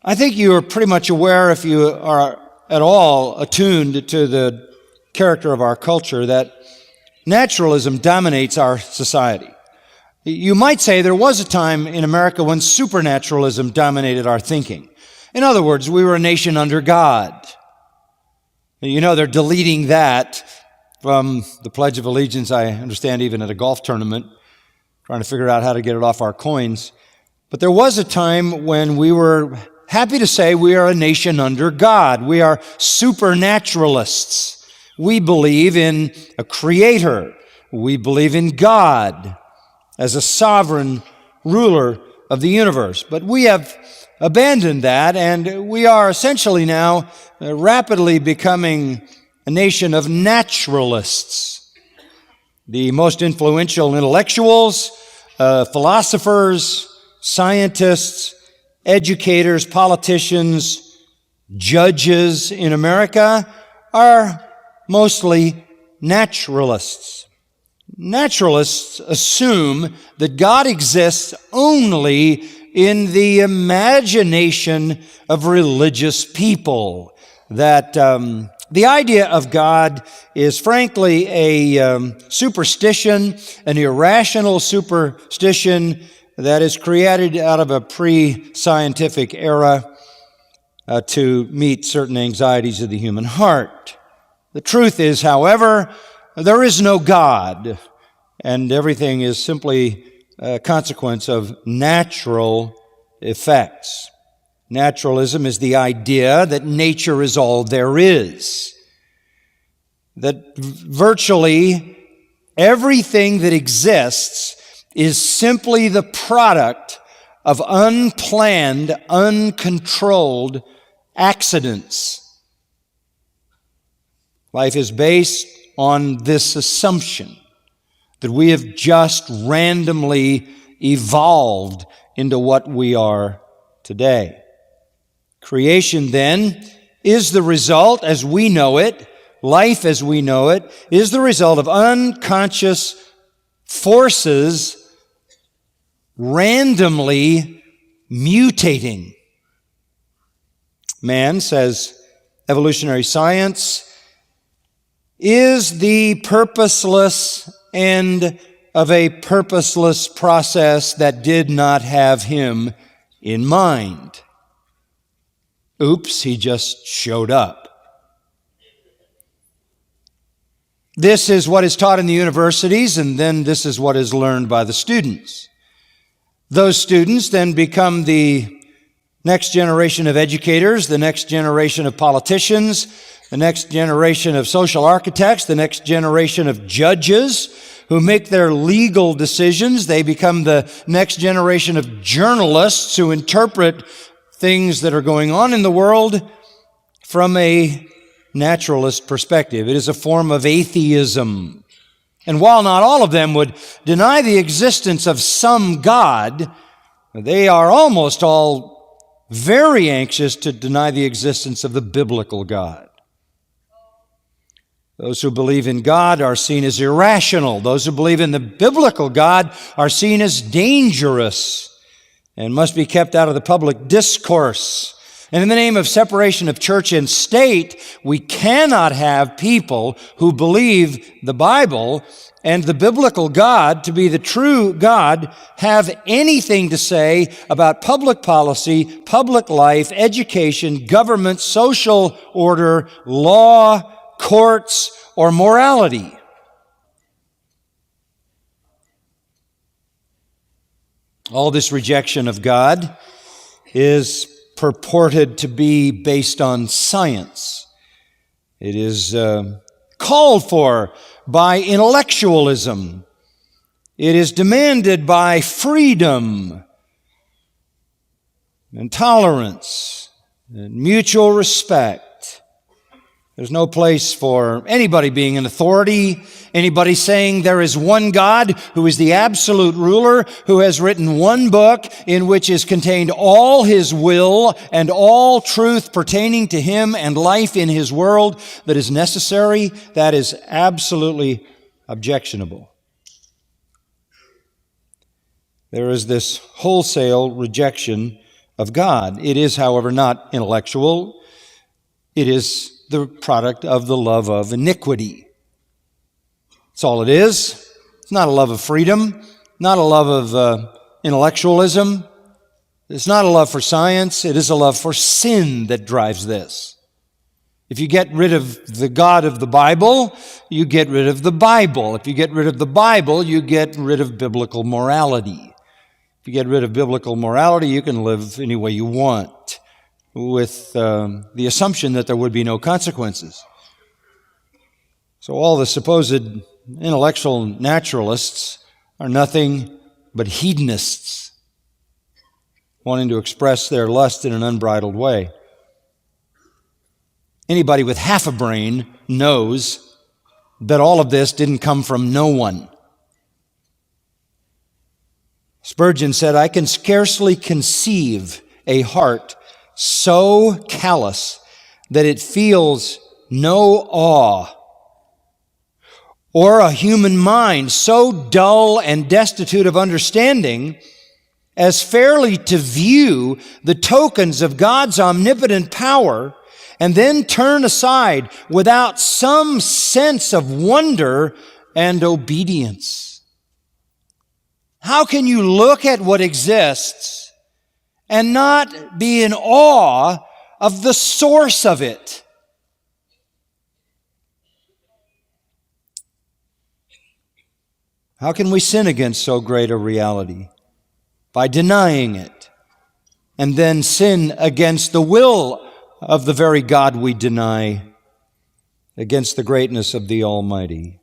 I think you are pretty much aware, if you are at all attuned to the character of our culture, that naturalism dominates our society. You might say there was a time in America when supernaturalism dominated our thinking. In other words, we were a nation under God. You know, they're deleting that from the Pledge of Allegiance, I understand, even at a golf tournament, trying to figure out how to get it off our coins. But there was a time when we were happy to say we are a nation under God. We are supernaturalists. We believe in a creator. We believe in God as a sovereign ruler of the universe. But we have abandoned that, and we are essentially now rapidly becoming a nation of naturalists. The most influential intellectuals, philosophers, scientists, educators, politicians, judges in America are mostly naturalists. Naturalists assume that God exists only in the imagination of religious people, that the idea of God is frankly a superstition, an irrational superstition that is created out of a pre-scientific era to meet certain anxieties of the human heart. The truth is, however, there is no God, and everything is simply a consequence of natural effects. Naturalism is the idea that nature is all there is, that virtually everything that exists is simply the product of unplanned, uncontrolled accidents. Life is based on this assumption that we have just randomly evolved into what we are today. Creation, then, is the result, as we know it, life as we know it, is the result of unconscious forces randomly mutating. Man, says evolutionary science, is the purposeless end of a purposeless process that did not have him in mind. Oops, he just showed up. This is what is taught in the universities, and then this is what is learned by the students. Those students then become the next generation of educators, the next generation of politicians, the next generation of social architects, the next generation of judges who make their legal decisions. They become the next generation of journalists who interpret things that are going on in the world from a naturalist perspective. It is a form of atheism. And while not all of them would deny the existence of some God, they are almost all very anxious to deny the existence of the biblical God. Those who believe in God are seen as irrational. Those who believe in the biblical God are seen as dangerous and must be kept out of the public discourse. And in the name of separation of church and state, we cannot have people who believe the Bible and the biblical God to be the true God have anything to say about public policy, public life, education, government, social order, law, courts, or morality. All this rejection of God is purported to be based on science. It is called for by intellectualism. It is demanded by freedom and tolerance and mutual respect. There's no place for anybody being an authority, anybody saying there is one God who is the absolute ruler, who has written one book in which is contained all His will and all truth pertaining to Him and life in His world that is necessary. That is absolutely objectionable. There is this wholesale rejection of God. It is, however, not intellectual. It is the product of the love of iniquity. That's all it is. It's not a love of freedom, not a love of intellectualism. It's not a love for science. It is a love for sin that drives this. If you get rid of the God of the Bible, you get rid of the Bible. If you get rid of the Bible, you get rid of biblical morality. If you get rid of biblical morality, you can live any way you want with the assumption that there would be no consequences. So all the supposed intellectual naturalists are nothing but hedonists, wanting to express their lust in an unbridled way. Anybody with half a brain knows that all of this didn't come from no one. Spurgeon said, "I can scarcely conceive a heart so callous that it feels no awe, or a human mind so dull and destitute of understanding as fairly to view the tokens of God's omnipotent power and then turn aside without some sense of wonder and obedience." How can you look at what exists and not be in awe of the source of it? How can we sin against so great a reality? By denying it, and then sin against the will of the very God we deny, against the greatness of the Almighty.